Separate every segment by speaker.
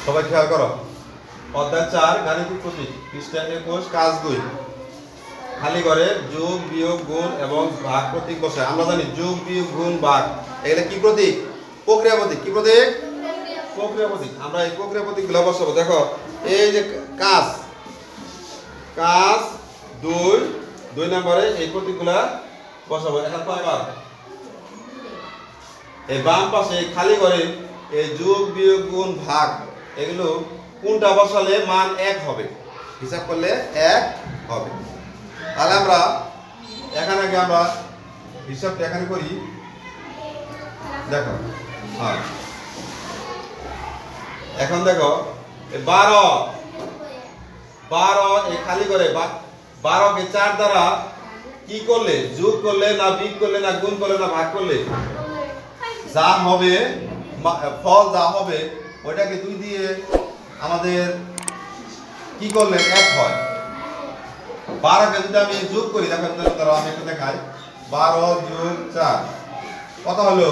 Speaker 1: সবাই খেয়াল করো। অধ্যায় 4 গাণিতিক প্রতীক, পৃষ্ঠা 21, কাজ 2। খালি ঘরে যোগ বিয়োগ গুণ এবং ভাগ প্রতীক বসায়। আমরা জানি যোগ বিয়োগ গুণ ভাগ এগুলা কি প্রতীক? প্রক্রিয়া প্রতীক। কি প্রতীক? প্রক্রিয়া প্রতীক। আমরা এই প্রক্রিয়া প্রতীকগুলো বসাবো। দেখো এই যে কাজ 2 নম্বরে এই প্রতীকগুলা বসাবো। এখন কয়বার? এই বাম পাশে খালি ঘরে এই যোগ বিয়োগ গুণ ভাগ এগুলো কোনটা বসালে মান 1 হবে, হিসাব করলে 1 হবে। তাহলে আমরা এখানে আগে আমরা হিসাবটা এখানে করি। দেখো হ্যাঁ, এখন দেখো 12 এই খালি করে 12 কে 4 দ্বারা কি করলে, যোগ করলে না বিয়োগ করলে না গুণ করলে না ভাগ করলে যা হবে, ফল যা হবে ওইটাকে 2 দিয়ে আমাদের কি করলে 1 হয়। 12 কে যদি আমি যোগ করি, দেখো আমি একটু দেখাই। 12 যোগ 4 কত হলো?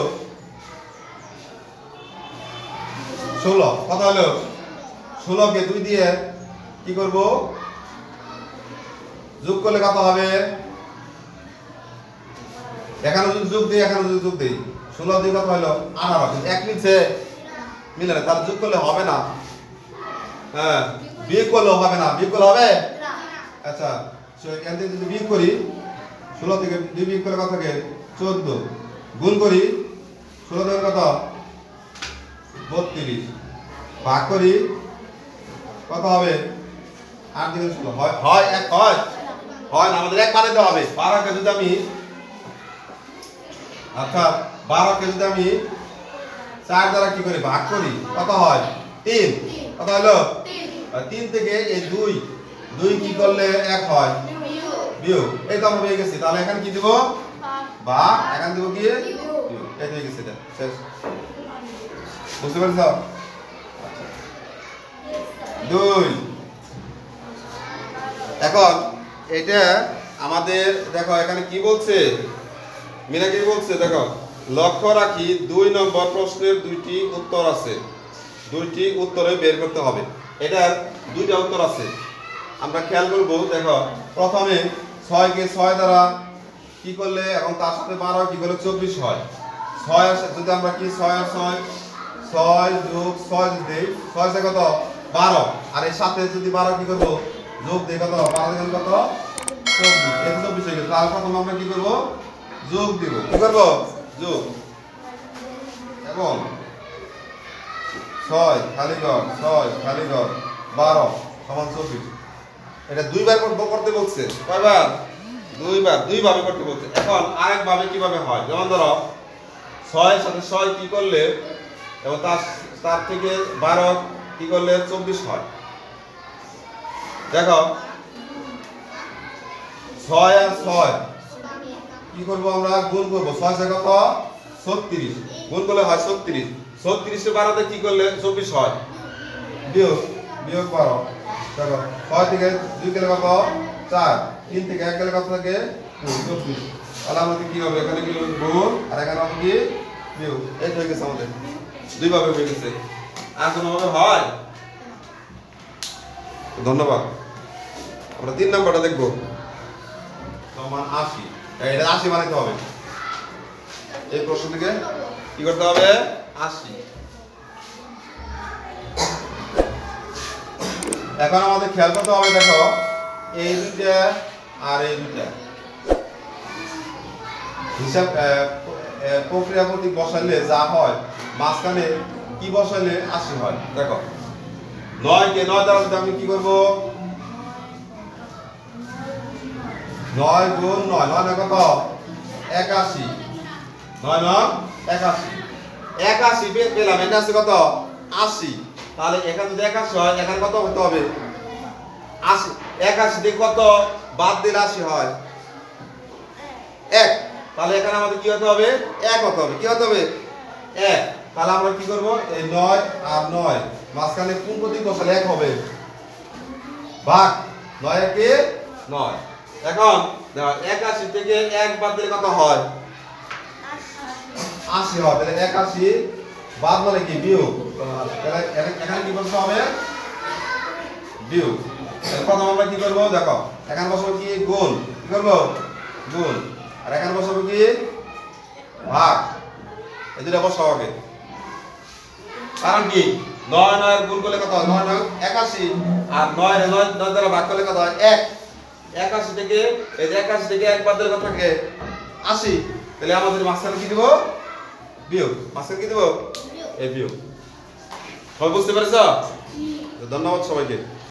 Speaker 1: 16। কত হলো? 16 কে 2 দিয়ে কি করব, যোগ করলে কত হবে? এখানে যদি যোগ দিই, এখানে যদি যোগ দিই, 16 দিয়ে কত হলো? 18। কিন্তু 1 মিলছে, মিলে না, তাহলে যোগ করলে হবে না। হ্যাঁ, বিয়োগ করলে হবে না। বিয়োগ করলে হবে? আচ্ছা, এখান থেকে যদি বিয়োগ করি, 16 থেকে 2 বিয়োগ করলে কত থাকে? 14। গুণ করি, 16 থেকে কত? 32। ভাগ করি, কত হবে? 8 থেকে 16 হয়, 1 হয়। হয় না, আমাদের 1 বানাইতে হবে। 12 কে যদি আমি, আচ্ছা 12 কে যদি আমি 4 দ্বারা কি করি, ভাগ করি, কত হয়? 3। কত হলো? 3 থেকে এই 2 কি করলে 1 হয়? বিয়োগ। এই তো আমরা পেয়ে গেছি। তাহলে এখানে কি দিব? ভাগ। এখানে দিব কি? বিয়োগ। এই হয়ে গেছে, এটা শেষ। বুঝতে পারছ? আচ্ছা 2। এখন এটা আমাদের দেখো এখানে কি বলছে, মিনা কি বলছে দেখো, লক্ষ্য রাখি 2 নম্বর প্রশ্নের 2টি উত্তর আছে। 2টি উত্তরে বের করতে হবে। এটার 2টা উত্তর আছে, আমরা খেয়াল করব। দেখো প্রথমে 6 কে 6 দ্বারা কি করলে এবং তার সাথে 12 কি করলে 24 হয়। 6 এর সাথে যদি আমরা কি 6 আর 6 যোগ 6 দেই, 6 এর কত? 12। আর এর সাথে যদি 12 কি করব, যোগ দেই, কত? 12 দিয়ে কত? 24। এই 24 হয়ে গেল। তাহলে প্রথমে আমরা কি করব, যোগ দিব। কি করব? যোগ। এবং 6 খালি ঘর 6 খালি ঘর 12 সমান 24। এটা 2 বার করতে বলছে। কয়বার? 2 বার। 2 ভাবে করতে বলছে। এখন আরেক ভাবে কিভাবে হয়, যেমন ধরো 6 এর সাথে 6 কি করলে এবং তার থেকে 12 কি করলে 24 হয়। দেখো 6 আর 6 কি করব, আমরা গুণ করব। 6 এর কত? 36। গুণ করলে হয় 36। 36 এর 12 তে কি করলে 24 হয়। বিয়োগ। বিয়োগ 12। দেখো 6 থেকে 2 গেলে কত? 4। 3 থেকে 1 গেলে কত থাকে? 24। তাহলে আমাদের কি হবে, এখানে কি গুণ আর এখানে হবে কি বিয়োগ। এই হয়ে গেছে আমাদের 2 ভাবে হয়ে গেছে। আর কোনো ভাবে হয়? ধন্যবাদ। আমরা 3 নাম্বারটা দেখব। সমান 80। এটা 80 বানাইতে হবে। এই প্রশ্ন থেকে কি করতে হবে? 80। এখন আমাদের খেয়াল করতে হবে, দেখো এই 2টা আর এই 2টা হিসাব প্রক্রিয়া প্রতীক বসাইলে যা হয়, মাঝখানে কি বসাইলে 80 হয়। দেখো 9 কে 9 দ্বারা যদি আমি কি করব, 9 গুণ 9, 9 না কত? 81। 9 9 81। 81 পেলাম। এটা আছে কত? 80। তাহলে এখানে যদি 81 হয়, এখানে কত হতে হবে? 80। 81 দিয়ে কত বাদ দিলে 80 হয়? 1। তাহলে এখানে আমাদের কি হতে হবে? 1 হতে হবে। কি হতে হবে? 1। তাহলে আমরা কি করব, এই 9 আর 9 মাঝখানে কোন প্রতীক বসালে 1 হবে? ভাগ। 9 এর কি 9। এখন দেখো 81 থেকে 1 বাদ দিলে কত হয়? 80 হয়। তাহলে 81 বাদ মানে কি বিয়োগ, এখানে কি করতে হবে বিয়োগ। প্রথম আমরা কি করবো দেখো, এখানে বসাবো কি গুণ, কি করবো গুণ, আর এখানে বসাবো কি ভাগ, এই দুটা বসাবো আগে। কারণ কি 9 9 গুণ করলে কত হয়, 9 9 81, আর 9 9 9 দ্বারা ভাগ করলে কত হয় 1। 81 থেকে এই যে 81 থেকে 1 বাদ দিলে কত থাকে 80, তাহলে আমাদের মাঝখানে কি দিব বিয়োগ, মাঝখানে কি দিব এই বিয়োগ। সবাই বুঝতে পেরেছ? ধন্যবাদ সবাইকে।